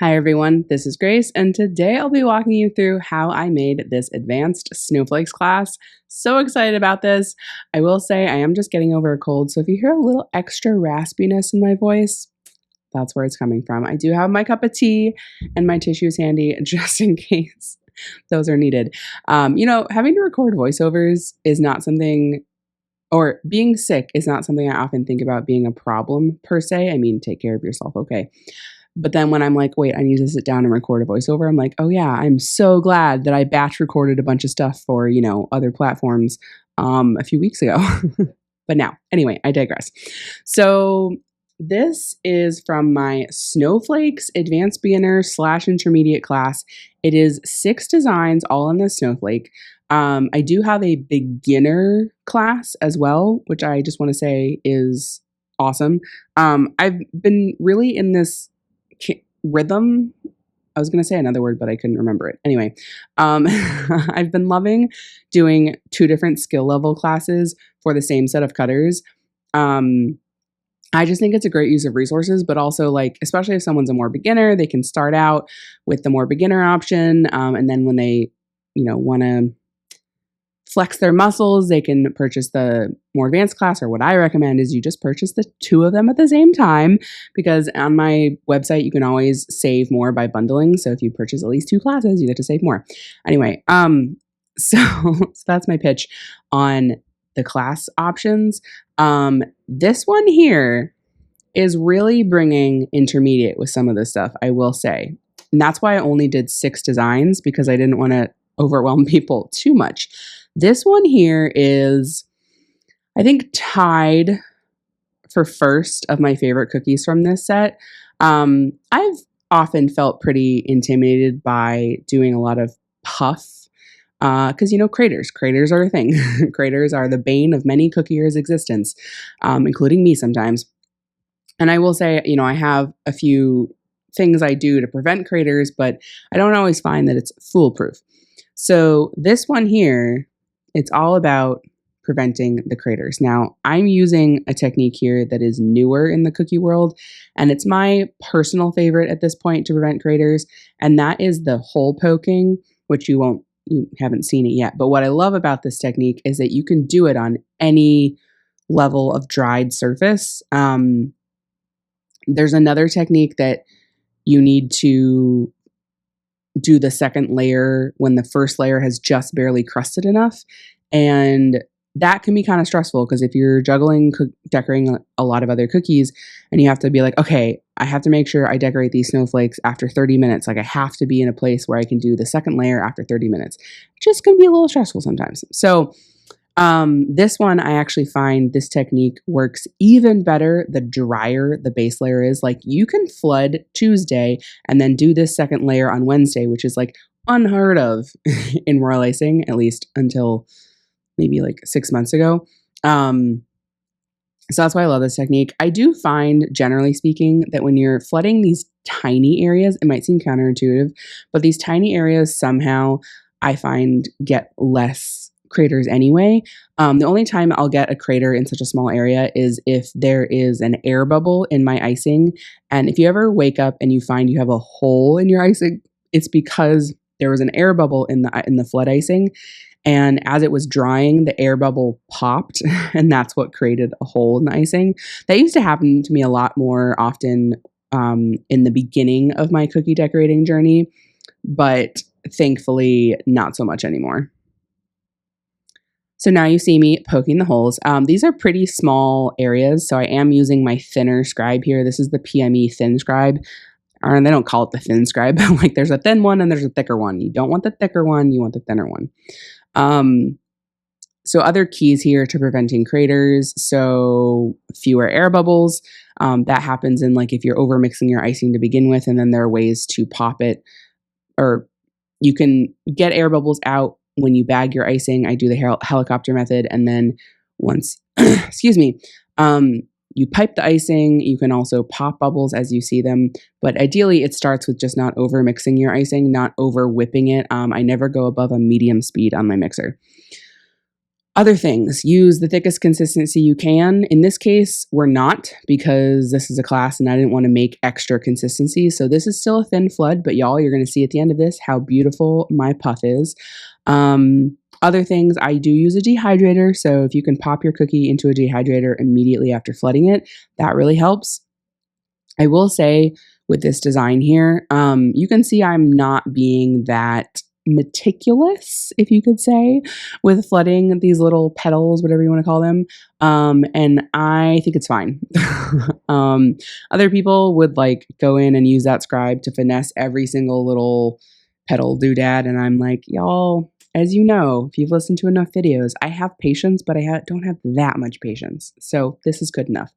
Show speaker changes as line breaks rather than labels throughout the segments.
Hi everyone, this is Grace, and today I'll be walking you through how I made this advanced snowflakes class. So excited about this. I will say I am just getting over a cold, so if you hear a little extra raspiness in my voice, that's where it's coming from. I do have my cup of tea and my tissues handy just in case those are needed. Having to record voiceovers is not something, or being sick is not something I often think about being a problem per se. I mean, take care of yourself, okay. But then when I'm like, wait, I need to sit down and record a voiceover, I'm like, oh yeah, I'm so glad that I batch recorded a bunch of stuff for, other platforms a few weeks ago. But now, anyway, I digress. So this is from my Snowflakes Advanced Beginner / Intermediate class. It is 6 designs all in the Snowflake. I do have a beginner class as well, which I just want to say is awesome. I've been really in this rhythm. I was going to say another word, but I couldn't remember it. Anyway, I've been loving doing 2 different skill level classes for the same set of cutters. I just think it's a great use of resources, but also especially if someone's a more beginner, they can start out with the more beginner option. And then when they, want to flex their muscles, they can purchase the more advanced class, or what I recommend is you just purchase the 2 of them at the same time, because on my website, you can always save more by bundling. So if you purchase at least 2 classes, you get to save more. Anyway, so that's my pitch on the class options. This one here is really bringing intermediate with some of this stuff, I will say. And that's why I only did 6 designs, because I didn't want to overwhelm people too much. This one here is, I think, tied for first of my favorite cookies from this set. I've often felt pretty intimidated by doing a lot of puff, because, craters are a thing. Craters are the bane of many cookiers' existence, including me sometimes. And I will say, I have a few things I do to prevent craters, but I don't always find that it's foolproof. So this one here, it's all about preventing the craters. Now, I'm using a technique here that is newer in the cookie world, and it's my personal favorite at this point to prevent craters, and that is the hole poking, which you haven't seen it yet. But what I love about this technique is that you can do it on any level of dried surface. There's another technique that you need to do the second layer when the first layer has just barely crusted enough. And that can be kind of stressful, because if you're juggling decorating a lot of other cookies and you have to be like, okay, I have to make sure I decorate these snowflakes after 30 minutes. I have to be in a place where I can do the second layer after 30 minutes. It's just going to be a little stressful sometimes. So this one, I actually find this technique works even better the drier the base layer is. You can flood Tuesday and then do this second layer on Wednesday, which is unheard of in royal icing, at least until maybe 6 months ago. So that's why I love this technique. I do find, generally speaking, that when you're flooding these tiny areas, it might seem counterintuitive, but these tiny areas somehow I find get less craters anyway. The only time I'll get a crater in such a small area is if there is an air bubble in my icing. And if you ever wake up and you find you have a hole in your icing, it's because there was an air bubble in the flood icing. And as it was drying, the air bubble popped, and that's what created a hole in the icing. That used to happen to me a lot more often in the beginning of my cookie decorating journey, but thankfully not so much anymore. So now you see me poking the holes. These are pretty small areas, so I am using my thinner scribe here. This is the PME thin scribe. Or they don't call it the thin scribe, but there's a thin one and there's a thicker one. You don't want the thicker one, you want the thinner one. So other keys here to preventing craters. So fewer air bubbles. That happens in if you're over mixing your icing to begin with, and then there are ways to pop it, or you can get air bubbles out when you bag your icing. I do the helicopter method, and then once, excuse me, you pipe the icing. You can also pop bubbles as you see them, but ideally it starts with just not over mixing your icing, not over whipping it. I never go above a medium speed on my mixer. Other things, use the thickest consistency you can. In this case, we're not, because this is a class and I didn't want to make extra consistency. So this is still a thin flood, but y'all, you're going to see at the end of this how beautiful my puff is. Other things, I do use a dehydrator. So if you can pop your cookie into a dehydrator immediately after flooding it, that really helps. I will say with this design here, you can see I'm not being that meticulous, if you could say, with flooding these little petals, whatever you want to call them. And I think it's fine. Other people would like go in and use that scribe to finesse every single little petal doodad. And I'm like, y'all, as you know, if you've listened to enough videos, I have patience, but I don't have that much patience. So this is good enough.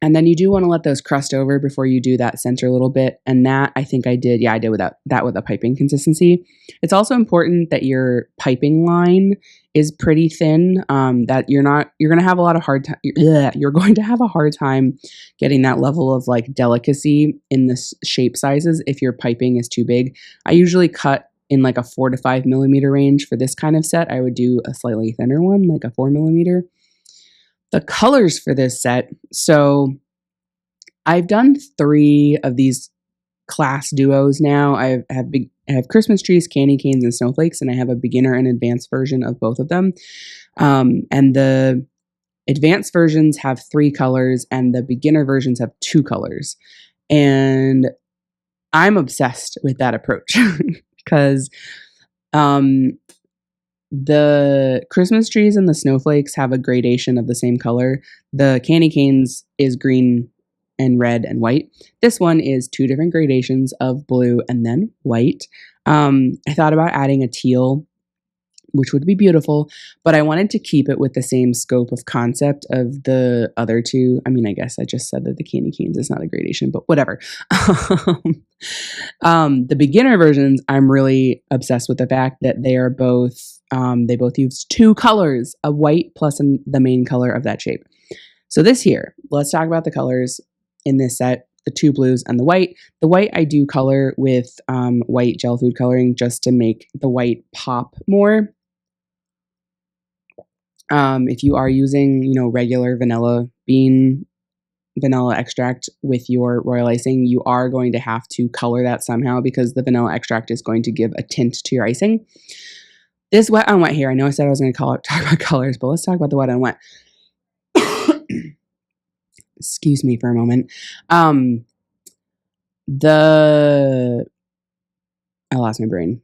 And then you do want to let those crust over before you do that center little bit. And that I think I did. Yeah, I did with that with a piping consistency. It's also important that your piping line is pretty thin. That you're going to have a lot of you're going to have a hard time getting that level of like delicacy in the shape sizes if your piping is too big. I usually cut in like a 4 to 5 millimeter range for this kind of set. I would do a slightly thinner one, like a 4 millimeter. The colors for this set. So I've done 3 of these class duos now. I have Christmas trees, candy canes, and snowflakes, and I have a beginner and advanced version of both of them. And the advanced versions have 3 colors, and the beginner versions have 2 colors. And I'm obsessed with that approach because the Christmas trees and the snowflakes have a gradation of the same color. The candy canes is green and red and white. This one is 2 different gradations of blue and then white. I thought about adding a teal, which would be beautiful, but I wanted to keep it with the same scope of concept of the other 2. I mean, I guess I just said that the candy canes is not a gradation, but whatever. The beginner versions, I'm really obsessed with the fact that they are both, they both use 2 colors, a white plus the main color of that shape. So this here, let's talk about the colors in this set, the 2 blues and the white. The white I do color with white gel food coloring just to make the white pop more. If you are using, regular vanilla extract with your royal icing, you are going to have to color that somehow because the vanilla extract is going to give a tint to your icing. This wet on wet here, I know I said I was going to talk about colors, but let's talk about the wet on wet. Excuse me for a moment. I lost my brain.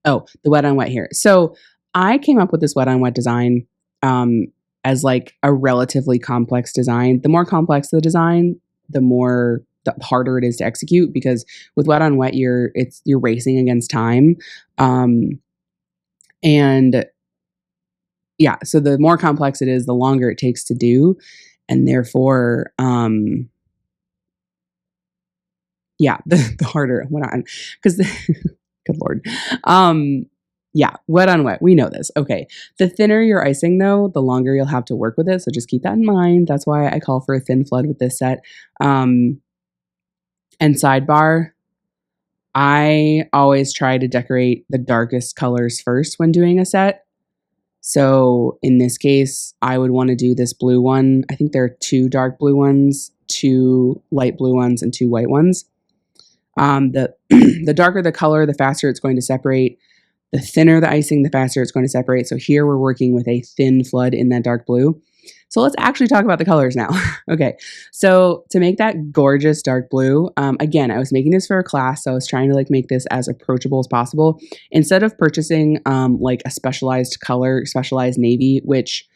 Oh, the wet on wet here. So I came up with this wet on wet design as like a relatively complex design. The more complex the design, the harder it is to execute, because with wet on wet, you're racing against time. And yeah, so the more complex it is, the longer it takes to do. And therefore, the harder wet on, because good Lord. Yeah, wet on wet. We know this. Okay. The thinner your icing, though, the longer you'll have to work with it. So just keep that in mind. That's why I call for a thin flood with this set. And sidebar, I always try to decorate the darkest colors first when doing a set. So in this case, I would want to do this blue one. I think there are 2 dark blue ones, 2 light blue ones, and 2 white ones. The darker the color, the faster it's going to separate. The thinner the icing, the faster it's going to separate. So here we're working with a thin flood in that dark blue. So let's actually talk about the colors now. Okay, so to make that gorgeous dark blue, again, I was making this for a class, so I was trying to make this as approachable as possible. Instead of purchasing like a specialized color, specialized navy, which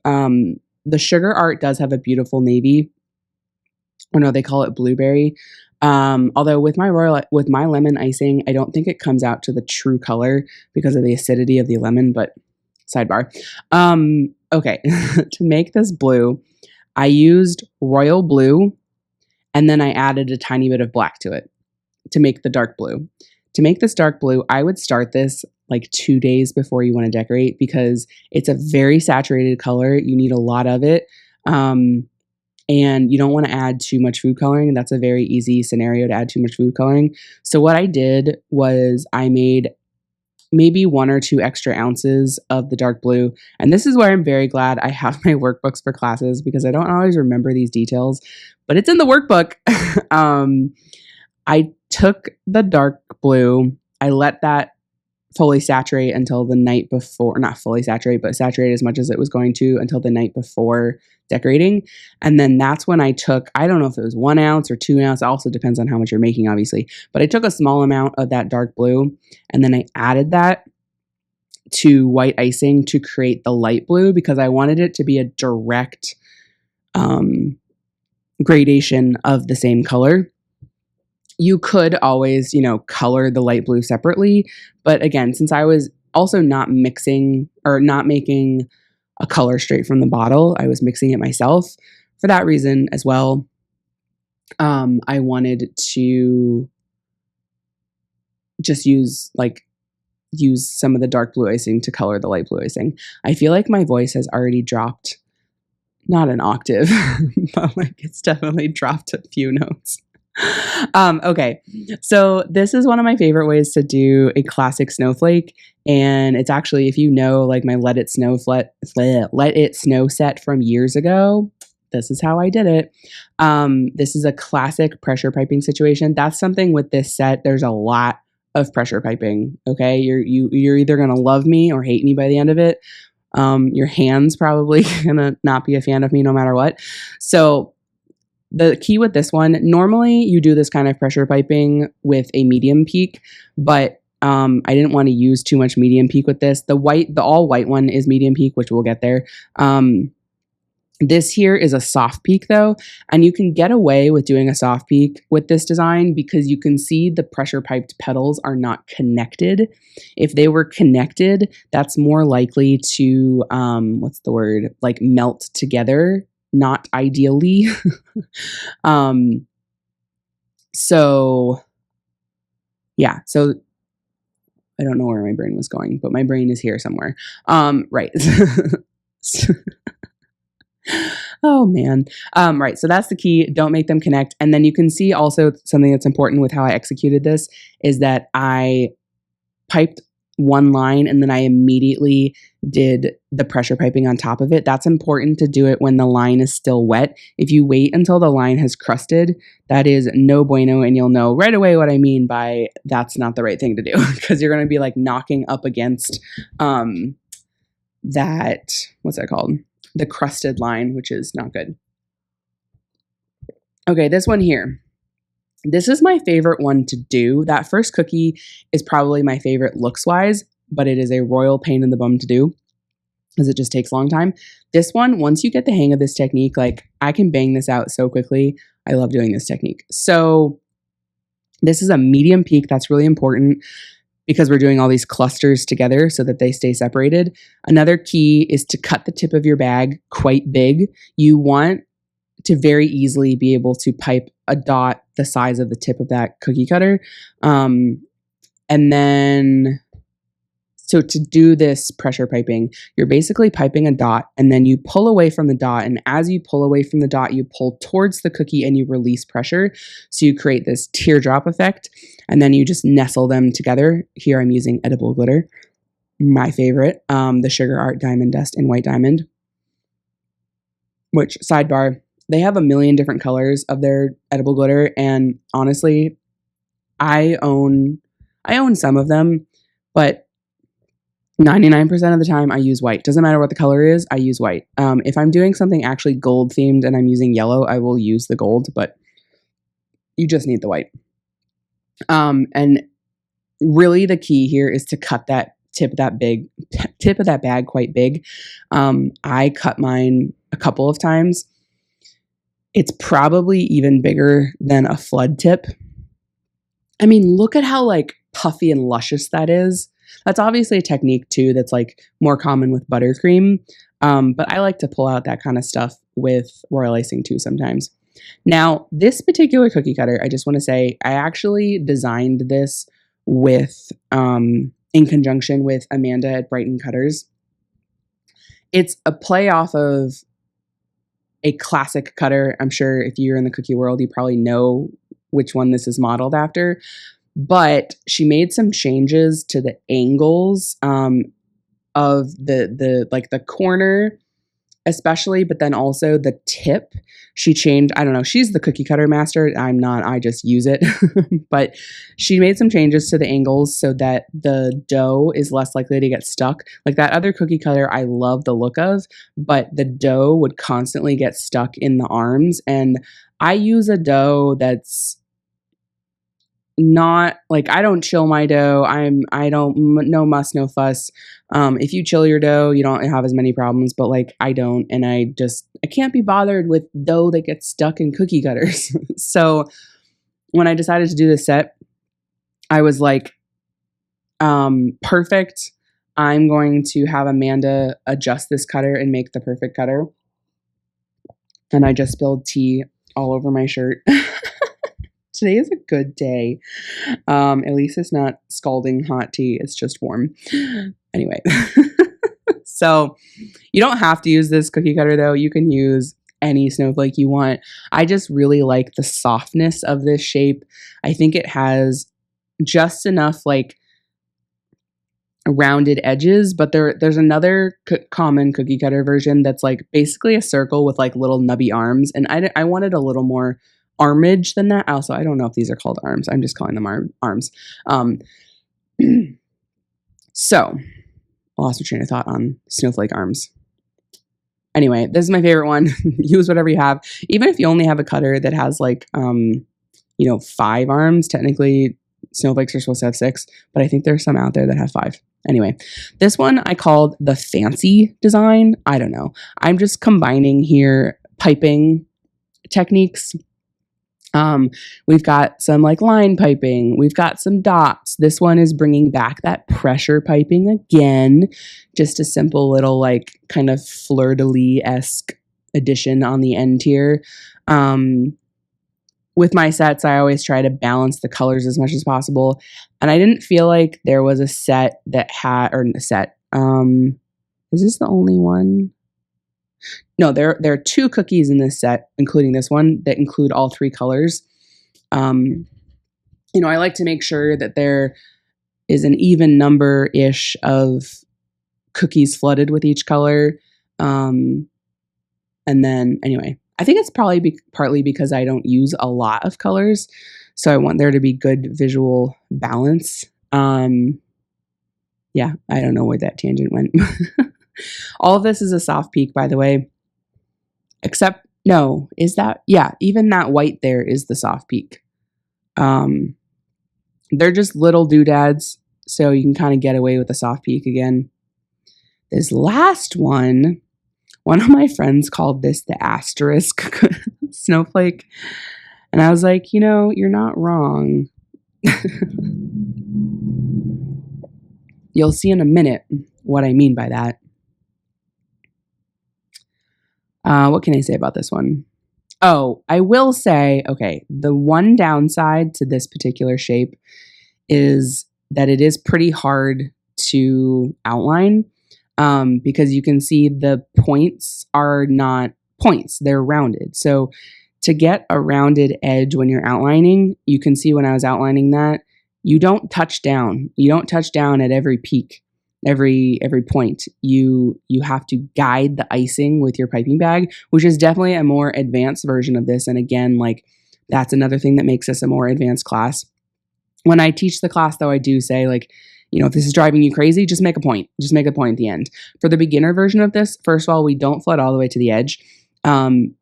the Sugar Art does have a beautiful navy. Or no, they call it blueberry. Although with my lemon icing, I don't think it comes out to the true color because of the acidity of the lemon, but sidebar. Okay, to make this blue, I used royal blue and then I added a tiny bit of black to it to make the dark blue. To make this dark blue, I would start this like 2 days before you want to decorate because it's a very saturated color. You need a lot of it. And you don't want to add too much food coloring. That's a very easy scenario to add too much food coloring. So what I did was I made maybe 1 or 2 extra ounces of the dark blue. And this is where I'm very glad I have my workbooks for classes, because I don't always remember these details, but it's in the workbook. I took the dark blue, I let that fully saturate until the night before, not fully saturate, but saturate as much as it was going to until the night before decorating. And then that's when I took, I don't know if it was 1 ounce or 2 ounce, it also depends on how much you're making, obviously, but I took a small amount of that dark blue and then I added that to white icing to create the light blue, because I wanted it to be a direct gradation of the same color. You could always, color the light blue separately. But again, since I was also not mixing or not making a color straight from the bottle, I was mixing it myself. For that reason as well, I wanted to just use some of the dark blue icing to color the light blue icing. I feel like my voice has already dropped, not an octave, but it's definitely dropped a few notes. Okay, so this is one of my favorite ways to do a classic snowflake, and it's actually, if you know, my Let It Snow set from years ago, this is how I did it. This is a classic pressure piping situation. That's something with this set. There's a lot of pressure piping. Okay, you're either gonna love me or hate me by the end of it. Your hand's probably gonna not be a fan of me no matter what. So the key with this one, normally you do this kind of pressure piping with a medium peak, but I didn't want to use too much medium peak with this. The all white one is medium peak, which we'll get there. This here is a soft peak though, and you can get away with doing a soft peak with this design because you can see the pressure piped petals are not connected. If they were connected, that's more likely to, melt together. Not ideally. So I don't know where my brain was going, but my brain is here somewhere. Right. Oh man. Right. So that's the key. Don't make them connect. And then you can see also something that's important with how I executed this is that I piped one line and then I immediately did the pressure piping on top of it. That's important to do it when the line is still wet. If you wait until the line has crusted, that is no bueno, and you'll know right away what I mean by that's not the right thing to do, because you're going to be knocking up against that, what's that called? The crusted line, which is not good. Okay, this one here. This is my favorite one to do. That first cookie is probably my favorite looks-wise, but it is a royal pain in the bum to do because it just takes a long time. This one, once you get the hang of this technique, I can bang this out so quickly. I love doing this technique. So this is a medium peak. That's really important because we're doing all these clusters together so that they stay separated. Another key is to cut the tip of your bag quite big. You want to very easily be able to pipe a dot the size of the tip of that cookie cutter. And then, so to do this pressure piping, you're basically piping a dot and then you pull away from the dot. And as you pull away from the dot, you pull towards the cookie and you release pressure. So you create this teardrop effect and then you just nestle them together. Here I'm using edible glitter, my favorite, the Sugar Art Diamond Dust in White Diamond, which, sidebar, they have a million different colors of their edible glitter, and honestly, I own some of them, but 99% of the time I use white. Doesn't matter what the color is, I use white. If I'm doing something actually gold themed and I'm using yellow, I will use the gold, but you just need the white. And really the key here is to cut that tip of that bag quite big. I cut mine a couple of times. It's probably even bigger than a flood tip. I mean, look at how puffy and luscious that is. That's obviously a technique too that's more common with buttercream. But I like to pull out that kind of stuff with royal icing too sometimes. Now, this particular cookie cutter, I just want to say, I actually designed this with, in conjunction with Amanda at Brighton Cutters. It's a play off of a classic cutter. I'm sure if you're in the cookie world, you probably know which one this is modeled after. but she made some changes to the angles of the corner especially, but then also the tip. She changed, I don't know, she's the cookie cutter master. I'm not, I just use it. But she made some changes to the angles so that the dough is less likely to get stuck. Like that other cookie cutter, I love the look of, but the dough would constantly get stuck in the arms. And I use a dough that's not like, I don't chill my dough. I don't, no muss, no fuss. If you chill your dough, you don't have as many problems, but like I don't, and I can't be bothered with dough that gets stuck in cookie cutters. So when I decided to do this set, I was like, perfect. I'm going to have Amanda adjust this cutter and make the perfect cutter. And I just spilled tea all over my shirt. Today is a good day. At least it's not scalding hot tea. It's just warm. Anyway, so you don't have to use this cookie cutter though. You can use any snowflake you want. I just really like the softness of this shape. I think it has just enough like rounded edges, but there's another common cookie cutter version that's like basically a circle with like little nubby arms. And I wanted a little more armage than that. Also, I don't know if these are called arms. I'm just calling them arms. So I lost my train of thought on snowflake arms. Anyway, this is my favorite one. Use whatever you have. Even if you only have a cutter that has like, 5 arms, technically snowflakes are supposed to have 6, but I think there's some out there that have 5. Anyway, this one I called the fancy design. I don't know. I'm just combining here piping techniques. We've got some like line piping. We've got some dots. This one is bringing back that pressure piping again. Just a simple little like kind of fleur-de-lis-esque addition on the end here. With my sets, I always try to balance the colors as much as possible. And I didn't feel like there was a set that had, or a set. Is this the only one? No, there are 2 cookies in this set, including this one, that include all 3 colors. I like to make sure that there is an even number-ish of cookies flooded with each color. And then, anyway, I think it's probably partly because I don't use a lot of colors, so I want there to be good visual balance. Yeah, I don't know where that tangent went. All of this is a soft peak, by the way. Except, no, is that? Yeah, even that white there is the soft peak. They're just little doodads, so you can kind of get away with the soft peak again. This last one of my friends called this the asterisk snowflake. And I was like, you're not wrong. You'll see in a minute what I mean by that. What can I say about this one? Oh, I will say, okay, the one downside to this particular shape is that it is pretty hard to outline because you can see the points are not points, they're rounded. So to get a rounded edge when you're outlining, you can see when I was outlining that, you don't touch down. You don't touch down at every peak. Every point, you have to guide the icing with your piping bag, which is definitely a more advanced version of this. And again, like that's another thing that makes this a more advanced class. When I teach the class, though, I do say like, if this is driving you crazy, just make a point. Just make a point at the end. For the beginner version of this, first of all, we don't flood all the way to the edge, and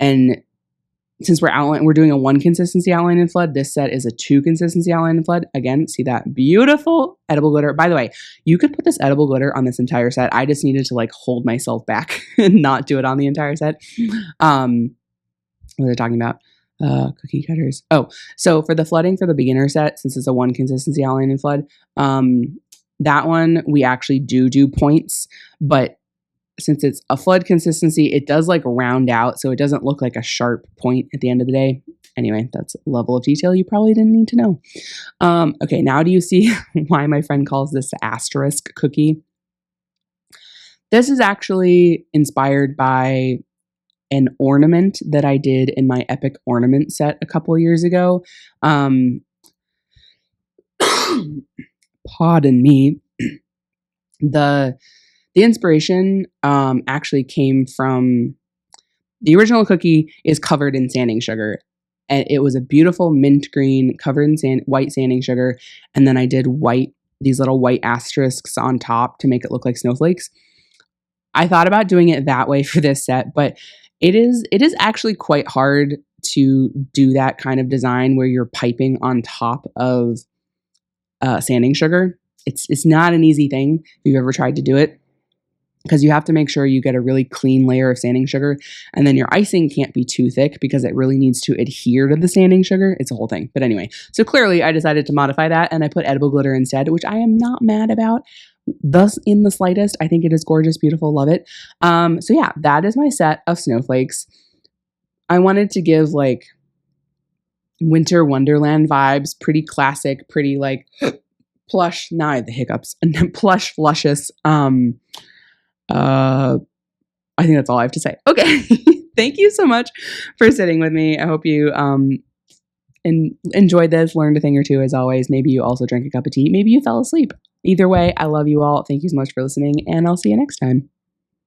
since we're doing a 1 consistency outline and flood, this set is a 2 consistency outline and flood. Again, see that beautiful edible glitter. By the way, you could put this edible glitter on this entire set. I just needed to like hold myself back and not do it on the entire set. What was I talking about? Cookie cutters. Oh, so for the flooding for the beginner set, since it's a 1 consistency outline and flood, that one we actually do points, but since it's a flood consistency, it does like round out, so it doesn't look like a sharp point at the end of the day. Anyway, that's a level of detail you probably didn't need to know. Okay, now do you see why my friend calls this asterisk cookie? This is actually inspired by an ornament that I did in my epic ornament set a couple years ago. Pardon me. The inspiration actually came from the original cookie is covered in sanding sugar. And it was a beautiful mint green covered in white sanding sugar. And then I did these little white asterisks on top to make it look like snowflakes. I thought about doing it that way for this set, but it is actually quite hard to do that kind of design where you're piping on top of sanding sugar. It's not an easy thing if you've ever tried to do it, because you have to make sure you get a really clean layer of sanding sugar, and then your icing can't be too thick because it really needs to adhere to the sanding sugar. It's a whole thing. But anyway, so clearly I decided to modify that, and I put edible glitter instead, which I am not mad about. Thus, in the slightest, I think it is gorgeous, beautiful, love it. So yeah, that is my set of snowflakes. I wanted to give like winter wonderland vibes, pretty classic, pretty like plush. Now I have the hiccups. Plush, luscious. I think that's all I have to say. Okay. Thank you so much for sitting with me. I hope you enjoyed this, learned a thing or two as always. Maybe you also drank a cup of tea. Maybe you fell asleep. Either way, I love you all. Thank you so much for listening, and I'll see you next time.